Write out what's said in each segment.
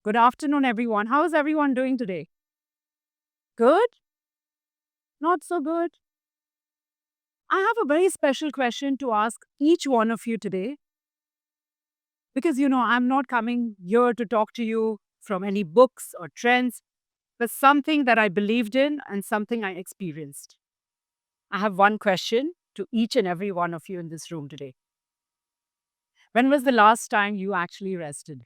Good afternoon, everyone. How is everyone doing today? Good? Not so good? I have a very special question to ask each one of you today because, I'm not coming here to talk to you from any books or trends, but something that I believed in and something I experienced. I have one question to each and every one of you in this room today. When was the last time you actually rested?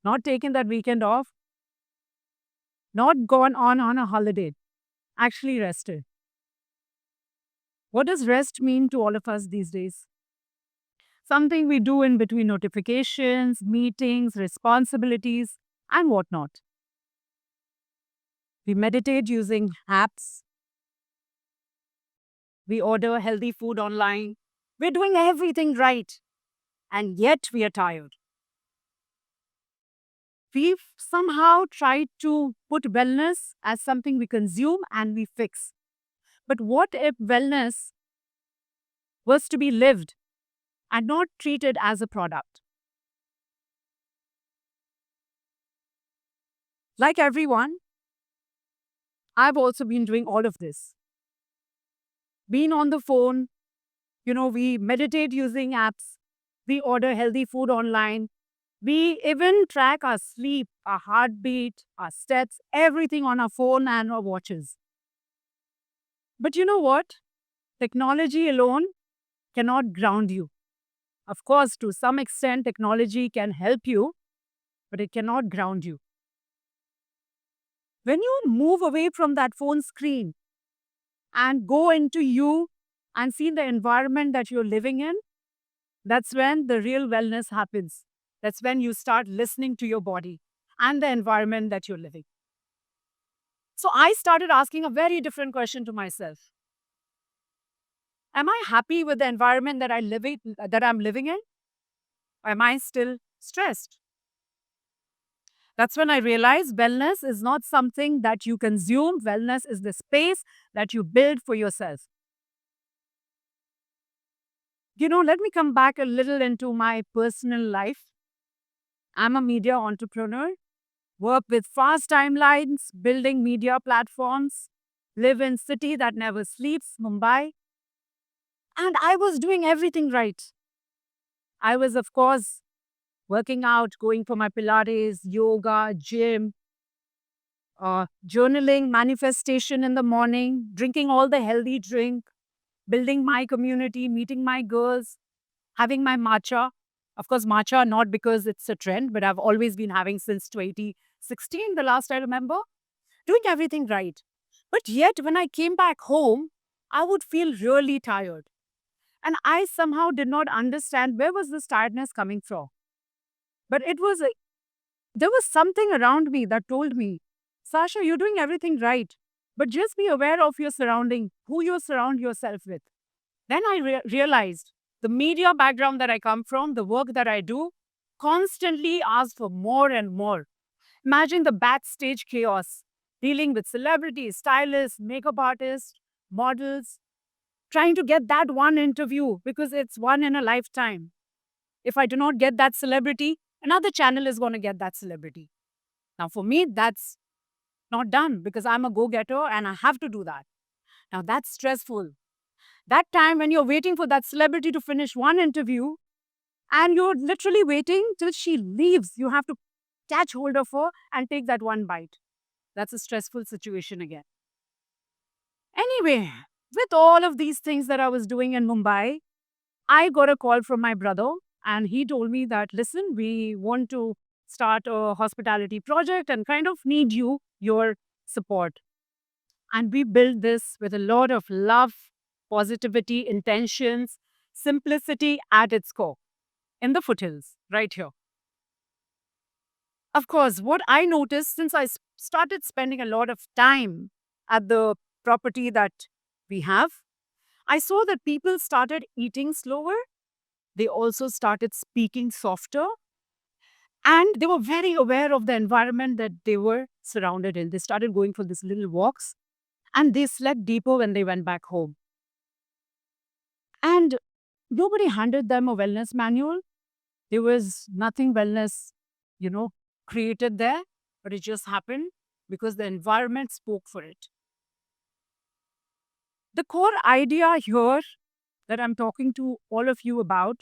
Not taken that weekend off, not gone on a holiday, actually rested. What does rest mean to all of us these days? Something we do in between notifications, meetings, responsibilities, and whatnot. We meditate using apps. We order healthy food online. We're doing everything right, and yet we are tired. We've somehow tried to put wellness as something we consume and we fix. But what if wellness was to be lived and not treated as a product? Like everyone, I've also been doing all of this. Being on the phone, we meditate using apps, we order healthy food online, we even track our sleep, our heartbeat, our steps, everything on our phone and our watches. But you know what? Technology alone cannot ground you. Of course, to some extent, technology can help you, but it cannot ground you. When you move away from that phone screen and go into you and see the environment that you're living in, that's when the real wellness happens. That's when you start listening to your body and the environment that you're living. So I started asking a very different question to myself. Am I happy with the environment that I'm living in? Or am I still stressed? That's when I realized wellness is not something that you consume. Wellness is the space that you build for yourself. Let me come back a little into my personal life. I'm a media entrepreneur, work with fast timelines, building media platforms, live in city that never sleeps, Mumbai. And I was doing everything right. I was, of course, working out, going for my Pilates, yoga, gym, journaling, manifestation in the morning, drinking all the healthy drink, building my community, meeting my girls, having my matcha. Of course, matcha, not because it's a trend, but I've always been having since 2016, the last I remember, doing everything right. But yet, when I came back home, I would feel really tired. And I somehow did not understand where was this tiredness coming from. But there was something around me that told me, Sasha, you're doing everything right. But just be aware of your surrounding, who you surround yourself with. Then I realized the media background that I come from, the work that I do, constantly asks for more and more. Imagine the backstage chaos, dealing with celebrities, stylists, makeup artists, models, trying to get that one interview because it's one in a lifetime. If I do not get that celebrity, another channel is going to get that celebrity. Now, for me, that's not done because I'm a go getter and I have to do that. Now, that's stressful. That time when you're waiting for that celebrity to finish one interview and you're literally waiting till she leaves, you have to catch hold of her and take that one bite. That's a stressful situation again. Anyway, with all of these things that I was doing in Mumbai, I got a call from my brother and he told me that, listen, we want to start a hospitality project and kind of need your support. And we built this with a lot of love, positivity, intentions, simplicity at its core in the foothills, right here. Of course, what I noticed since I started spending a lot of time at the property that we have, I saw that people started eating slower. They also started speaking softer. And they were very aware of the environment that they were surrounded in. They started going for these little walks and they slept deeper when they went back home. And nobody handed them a wellness manual. There was nothing wellness, you know, created there, but it just happened because the environment spoke for it. The core idea here that I'm talking to all of you about,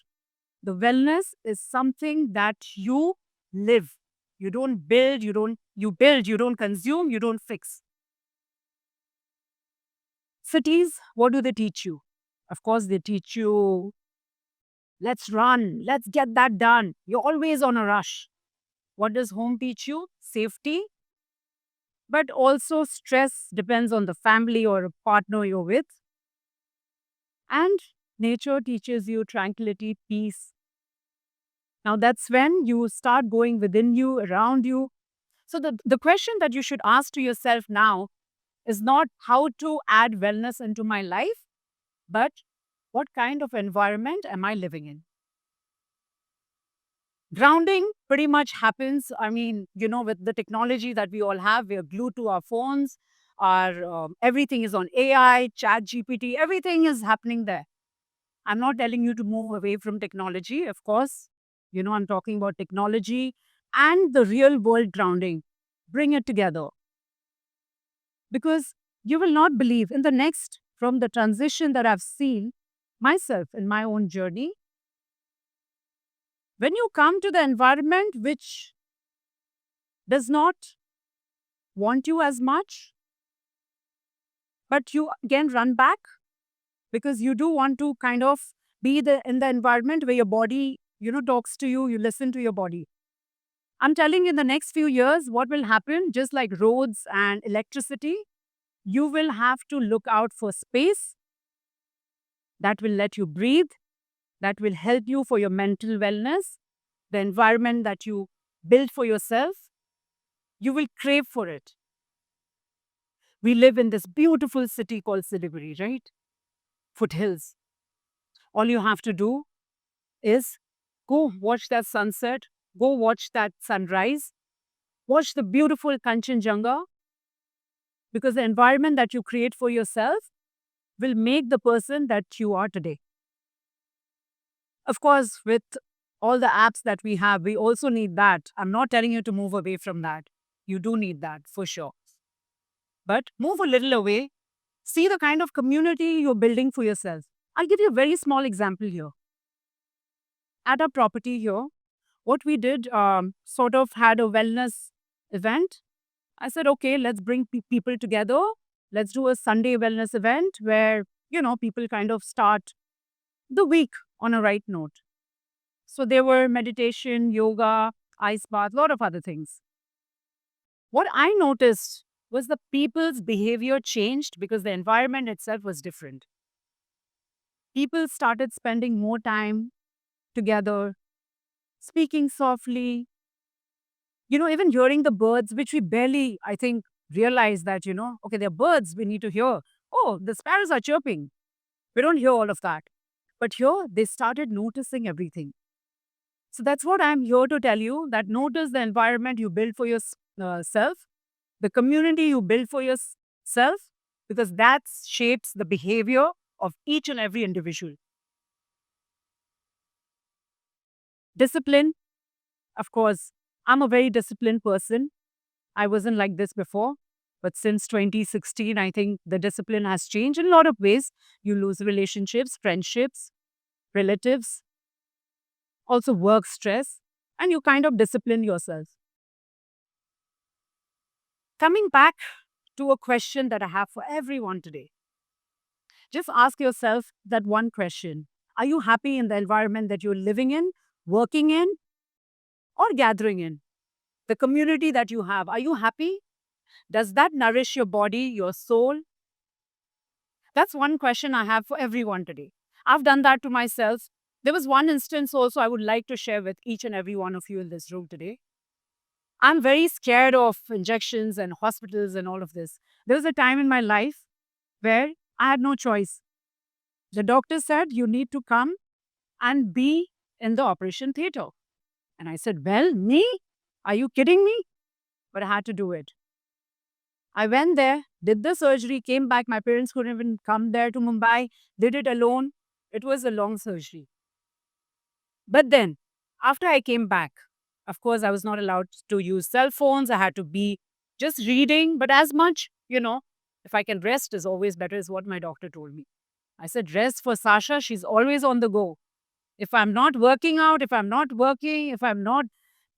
the wellness is something that you live. You don't build, you build, you don't consume, you don't fix. Cities, what do they teach you? Of course, they teach you, let's run, let's get that done. You're always on a rush. What does home teach you? Safety, but also stress depends on the family or a partner you're with. And nature teaches you tranquility, peace. Now, that's when you start going within you, around you. So, the question that you should ask to yourself now is not how to add wellness into my life, but what kind of environment am I living in? Grounding pretty much happens. I mean, with the technology that we all have, we are glued to our phones. Our everything is on AI, Chat GPT. Everything is happening there. I'm not telling you to move away from technology. Of course, I'm talking about technology and the real world grounding. Bring it together because you will not believe in the next from the transition that I've seen myself in my own journey. When you come to the environment which does not want you as much, but you again run back because you do want to kind of be in the environment where your body, talks to you, you listen to your body. I'm telling you, in the next few years, what will happen, just like roads and electricity, you will have to look out for space that will let you breathe, that will help you for your mental wellness, the environment that you build for yourself. You will crave for it. We live in this beautiful city called Siliguri, right? Foothills. All you have to do is go watch that sunset, go watch that sunrise, watch the beautiful Kanchenjunga, because the environment that you create for yourself will make the person that you are today. Of course, with all the apps that we have, we also need that. I'm not telling you to move away from that. You do need that for sure. But move a little away. See the kind of community you're building for yourself. I'll give you a very small example here. At our property here, what we did, sort of had a wellness event. I said, okay, let's bring people together. Let's do a Sunday wellness event where, people kind of start the week on a right note. So there were meditation, yoga, ice bath, a lot of other things. What I noticed was the people's behavior changed because the environment itself was different. People started spending more time together, speaking softly, even hearing the birds, which we barely, I think, realize that, okay, they're birds, we need to hear. Oh, the sparrows are chirping. We don't hear all of that. But here, they started noticing everything. So that's what I'm here to tell you, that notice the environment you build for yourself, the community you build for yourself, because that shapes the behavior of each and every individual. Discipline, of course, I'm a very disciplined person. I wasn't like this before. But since 2016, I think the discipline has changed in a lot of ways. You lose relationships, friendships, relatives, also work stress, and you kind of discipline yourself. Coming back to a question that I have for everyone today, just ask yourself that one question. Are you happy in the environment that you're living in, working in, or gathering in? The community that you have, are you happy? Does that nourish your body, your soul? That's one question I have for everyone today. I've done that to myself. There was one instance also I would like to share with each and every one of you in this room today. I'm very scared of injections and hospitals and all of this. There was a time in my life where I had no choice. The doctor said, you need to come and be in the operation theater. And I said, well, me? Are you kidding me? But I had to do it. I went there, did the surgery, came back. My parents couldn't even come there to Mumbai, did it alone. It was a long surgery. But then, after I came back, Of course, I was not allowed to use cell phones. I had to be just reading, but as much, if I can rest is always better, is what my doctor told me. I said, rest for Sasha. She's always on the go. If I'm not working out, if I'm not working, if I'm not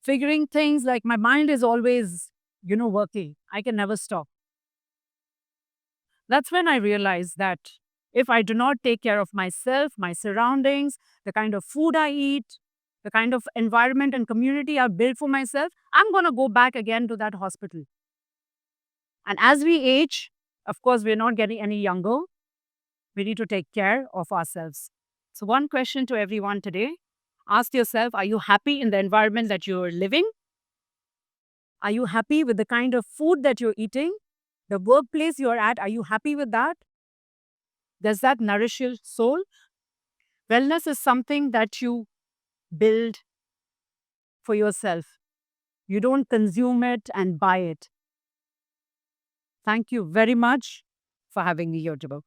figuring things, like my mind is always, working. I can never stop. That's when I realized that if I do not take care of myself, my surroundings, the kind of food I eat, the kind of environment and community I've built for myself, I'm going to go back again to that hospital. And as we age, of course, we're not getting any younger. We need to take care of ourselves. So, one question to everyone today, ask yourself, are you happy in the environment that you're living? Are you happy with the kind of food that you're eating? The workplace you're at, are you happy with that? Does that nourish your soul? Wellness is something that you build for yourself. You don't consume it and buy it. Thank you very much for having me here, Jabal.